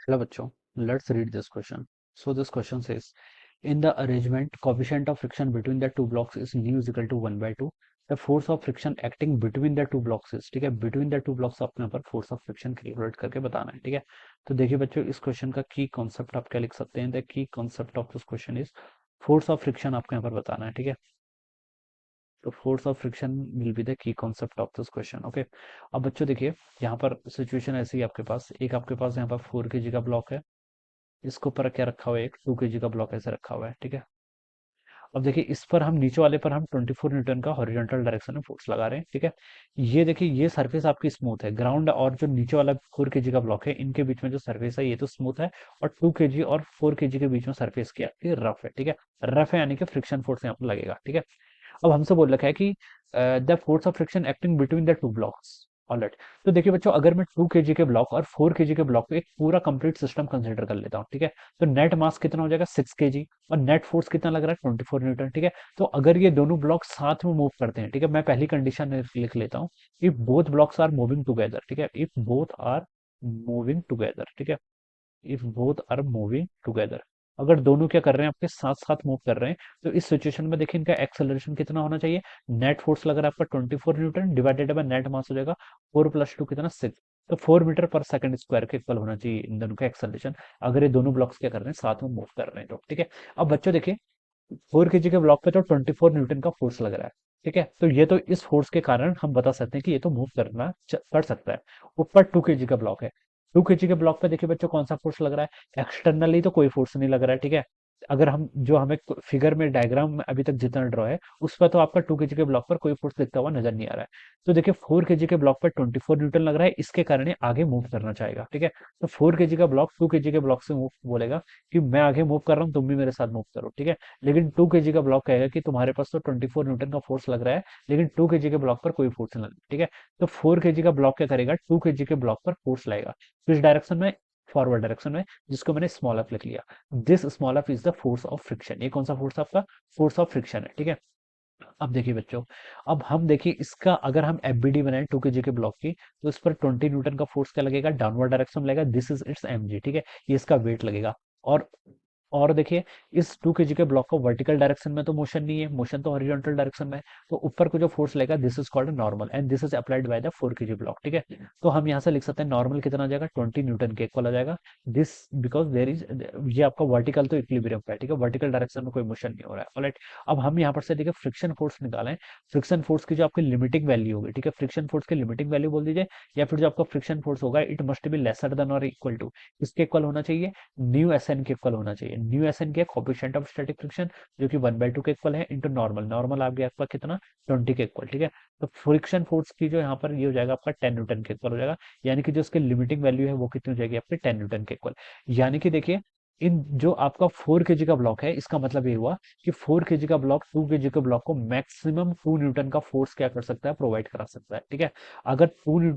Hello बच्चों, let's read this question. So this question says, in the arrangement, coefficient of friction between the two blocks is nu is equal to 1 by 2. The force of friction acting between the two blocks is, ठीक है, between the two blocks आपको यहाँ पर force of friction calculate करके बताना है, ठीक है। तो देखिए बच्चों, इस क्वेश्चन का की कॉन्सेप्ट आप क्या लिख सकते हैं, the key concept of this question is force of friction आपको यहाँ पर बताना है, ठीक है। तो force of friction will be the key concept of this question, okay. अब बच्चों देखिए, यहाँ पर सिचुएशन ऐसी है, आपके पास यहाँ पर 4 kg का ब्लॉक है, इसके ऊपर क्या रखा हुआ है, एक 2 kg का ब्लॉक ऐसे रखा हुआ है, ठीक है। अब देखिए, इस पर हम नीचे वाले पर हम 24 न्यूटन का हॉरिजॉन्टल डायरेक्शन में फोर्स लगा रहे हैं, ठीक है। ये देखिए, ये सरफेस आपकी स्मूथ है, ग्राउंड और जो नीचे वाला 4 kg का ब्लॉक है, इनके बीच में जो सरफेस है ये तो स्मूथ है, और 2 kg और 4 kg के बीच में सरफेस क्या है, रफ है, ठीक है। रफ है यानी कि फ्रिक्शन फोर्स यहाँ पर लगेगा, ठीक है। अब हमसे बोल रखा है कि the force of friction acting between the two blocks, alright. तो देखिए बच्चों, अगर मैं 2 kg के ब्लॉक और 4 kg के ब्लॉक पे एक पूरा कंप्लीट सिस्टम कंसिडर कर लेता हूँ, ठीक है। तो नेट मास कितना हो जाएगा, 6 kg, और नेट फोर्स कितना लग रहा है, 24 न्यूटन, ठीक है। तो अगर ये दोनों ब्लॉक साथ में मूव करते हैं, ठीक है, मैं पहली कंडीशन लिख लेता हूँ, if both blocks are moving together, ठीक है, if both are moving together, ठीक है, if both are moving together, अगर दोनों क्या कर रहे हैं, आपके साथ साथ मूव कर रहे हैं, तो इस सिचुएशन में देखिए इनका एक्सेलरेशन कितना होना चाहिए। नेट फोर्स लग रहा है आपका 24 न्यूटन, डिवाइडेड बाय नेट मास हो जाएगा 4 + 2 कितना, 6। तो 4 मीटर पर सेकंड स्क्वायर के इक्वल होना चाहिए इन दोनों का एक्सेलरेशन, अगर ये दोनों ब्लॉक्स क्या कर रहे हैं, साथ में मूव कर रहे हैं तो, ठीक है। अब बच्चों देखिए, 4 kg के ब्लॉक पे तो 24 न्यूटन का फोर्स लग रहा है, ठीक है। तो ये तो इस फोर्स के कारण हम बता सकते हैं कि ये तो मूव कर सकता है। ऊपर 2 kg का ब्लॉक है, 2 kg के ब्लॉक पे देखिए बच्चों, कौन सा फोर्स लग रहा है, एक्सटर्नली तो कोई फोर्स नहीं लग रहा है, ठीक है। अगर हम जो हमें फिगर में डायग्राम में अभी तक जितना ड्रॉ है, उस पर तो आपका 2 kg के ब्लॉक पर कोई फोर्स दिखता हुआ नजर नहीं आ रहा है। तो देखिए, 4 kg के ब्लॉक पर 24 न्यूटन लग रहा है, इसके कारण ये आगे मूव करना चाहेगा, ठीक है। तो 4 kg का ब्लॉक 2 kg के ब्लॉक से मूव बोलेगा कि मैं आगे मूव कर रहा हूँ, तुम भी मेरे साथ मूव करो, ठीक है। लेकिन 2 kg का ब्लॉक कहेगा कि तुम्हारे पास तो 24 न्यूटन का फोर्स लग रहा है, लेकिन 2 kg के ब्लॉक पर कोई फोर्स नहीं लग रहा, ठीक है। तो 4 kg का ब्लॉक क्या करेगा, 2 kg के ब्लॉक पर फोर्स लाएगा, किस डायरेक्शन में, फॉरवर्ड डायरेक्शन में, जिसको मैंने स्मॉल एफ लिख लिया। This small F is the force of friction, ये कौन सा फोर्स आपका, फोर्स ऑफ फ्रिक्शन है, ठीक है। अब देखिए बच्चों, अब हम देखिए इसका अगर हम एफबीडी बनाए 2 kg के ब्लॉक की, तो इस पर 20 न्यूटन का फोर्स क्या लगेगा, डाउनवर्ड डायरेक्शन में लगेगा, दिस इज इट्स एमजी, ठीक है। ये इसका वेट लगेगा। और और देखिए, इस 2 kg के ब्लॉक को वर्टिकल डायरेक्शन में तो मोशन नहीं है, मोशन तो हॉरिजॉन्टल डायरेक्शन में है। तो ऊपर को जो फोर्स लगेगा, this is called normal, and this is applied by the 4 kg block, ठीक है। तो हम यहाँ से लिख सकते हैं नॉर्मल कितना आ जाएगा, 20 न्यूटन के इक्वल आ जाएगा। दिस बिकॉज देर इज, ये आपका वर्टिकल तो इक्विलिब्रियम पे है, ठीक है, वर्टिकल डायरेक्शन में कोई मोशन नहीं हो रहा है, ऑलराइट। अब हम यहाँ पर से देखिए फ्रिक्शन फोर्स निकालें, फ्रिक्शन फोर्स की जो आपकी लिमिटिंग वैल्यू होगी, ठीक है, फ्रिक्शन फोर्स की लिमिटिंग वैल्यू बोल दीजिए, या फिर जो आपका फ्रिक्शन फोर्स होगा, it must be lesser than और इक्वल टू, इसके इक्वल होना चाहिए, न्यू एस एन के इक्वल होना चाहिए। न्यू एस एन क्या है, कोएफिशिएंट ऑफ स्टैटिक फ्रिक्शन, जो कि 1/2 के इक्वल है, इंटू नॉर्मल, नॉर्मल आ गया आपका कितना, 20 के इक्वल, ठीक है। तो फ्रिक्शन फोर्स की जो यहाँ पर ये हो जाएगा आपका 10 न्यूटन के इक्वल हो जाएगा, यानी कि जो उसकी लिमिटिंग वैल्यू है वो कितनी हो जाएगी आपकी, 10 न्यूटन के इक्वल। यानी कि देखिए, इन जो आपका 4 kg का ब्लॉक है, इसका मतलब ये हुआ कि 4 kg का ब्लॉक 2 kg के ब्लॉक को मैक्सिमम 2 न्यूटन का फोर्स क्या कर सकता है, प्रोवाइड करा सकता है, ठीक है। अगर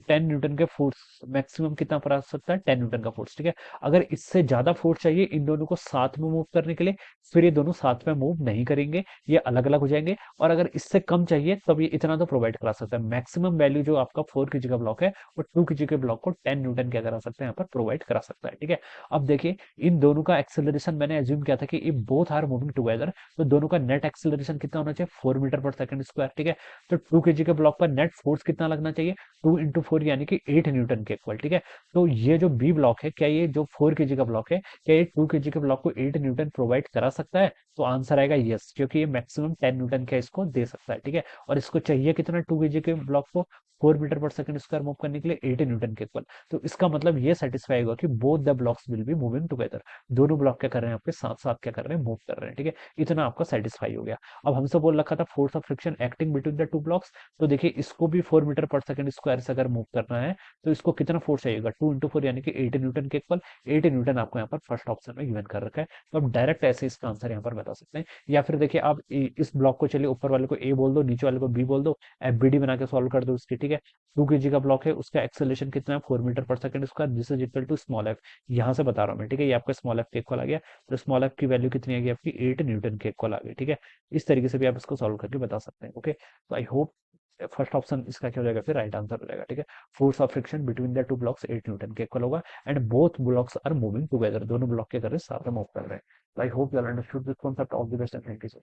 10 न्यूटन के फोर्स, मैक्सिमम कितना पड़ा सकता है, 10 न्यूटन का फोर्स, ठीक है। अगर इससे ज्यादा फोर्स चाहिए इन दोनों को साथ में मूव करने के लिए, फिर ये दोनों साथ में मूव नहीं करेंगे, ये अलग अलग हो जाएंगे। और अगर इससे कम चाहिए, तब ये इतना तो प्रोवाइड करा सकता है। मैक्सिमम वैल्यू जो आपका 4 kg का ब्लॉक है, वो 2 kg के ब्लॉक को 10 न्यूटन क्या करा सकते हैं, यहाँ पर प्रोवाइड करा सकता है, ठीक है। अब देखिए, इन दोनों का एक्सेलरेशन मैंने एज्यूम किया था कि if both are moving together, तो दोनों का नेट एक्सेलरेशन कितना होना चाहिए, 4 मीटर पर सेकंड स्क्वायर, ठीक है। तो 2 kg के ब्लॉक पर नेट फोर्स कितना लगना चाहिए, 2 × 4 यानी कि 8 न्यूटन के इक्वल, ठीक है। तो ये जो बी ब्लॉक है, क्या ये जो 4 kg का ब्लॉक है, क्या ये 2 kg के ब्लॉक को 8 न्यूटन प्रोवाइड करा सकता है, तो आंसर आएगा यस, क्योंकि ये मैक्सिमम 10 न्यूटन का इसको दे सकता है, ठीक है। और इसको चाहिए कितना, 2 kg के ब्लॉक को 4 मीटर पर सेकंड स्क्वायर मूव करने के लिए 8 न्यूटन के इक्वल। तो इसका मतलब ये सेटिस्फाई होगा कि both the blocks will be moving together, दोनों ब्लॉक क्या कर रहे हैं, आपके साथ साथ क्या कर रहे हैं, मूव कर रहे हैं, ठीक है। इतना आपका सेटिस्फाई हो गया। अब हमसे बोल रखा था force of friction acting between the two blocks, तो देखिए इसको भी 4 मीटर पर सेकंड स्क्वायर से अगर मूव करना है, तो इसको कितना फोर्स चाहिएगा, 2 × 4 यानी कि 8 न्यूटन के इक्वल। 8 न्यूटन आपको यहाँ पर फर्स्ट ऑप्शन में गिवन कर रखा है, तो आप डायरेक्ट ऐसे इसका आंसर यहाँ पर बता सकते हैं। या फिर देखिए, आप इस ब्लॉक को चलिए ऊपर वाले को ए बोल दो, नीचे वाले को बी बोल दो, एफबीडी बना के सॉल्व कर दो उसकी, ठीक है। 2 kg का ब्लॉक है, उसका एक्सेलरेशन कितना है, 4 मीटर पर second square, this is equal to small F. यहाँ से बता रहा हूँ मैं, ठीक है, ये आपका स्मॉल एफ के इक्वल आ गया। तो स्मॉल एफ की वैल्यू कितनी आ गई आपकी, 8 न्यूटन के इक्वल आ गई, ठीक है। इस तरीके से भी आप इसको सॉल्व करके बता सकते हैं, ओके। तो आई होप फर्स्ट ऑप्शन इसका क्या हो जाएगा, फिर राइट आंसर हो जाएगा। ठीक है, force of friction between the two blocks 8 newton के इक्वल होगा, and both blocks are moving together, दोनों ब्लॉक के कर साथ में मूव कर रहे हैं। I hope you understood this concept. All the best and thank you.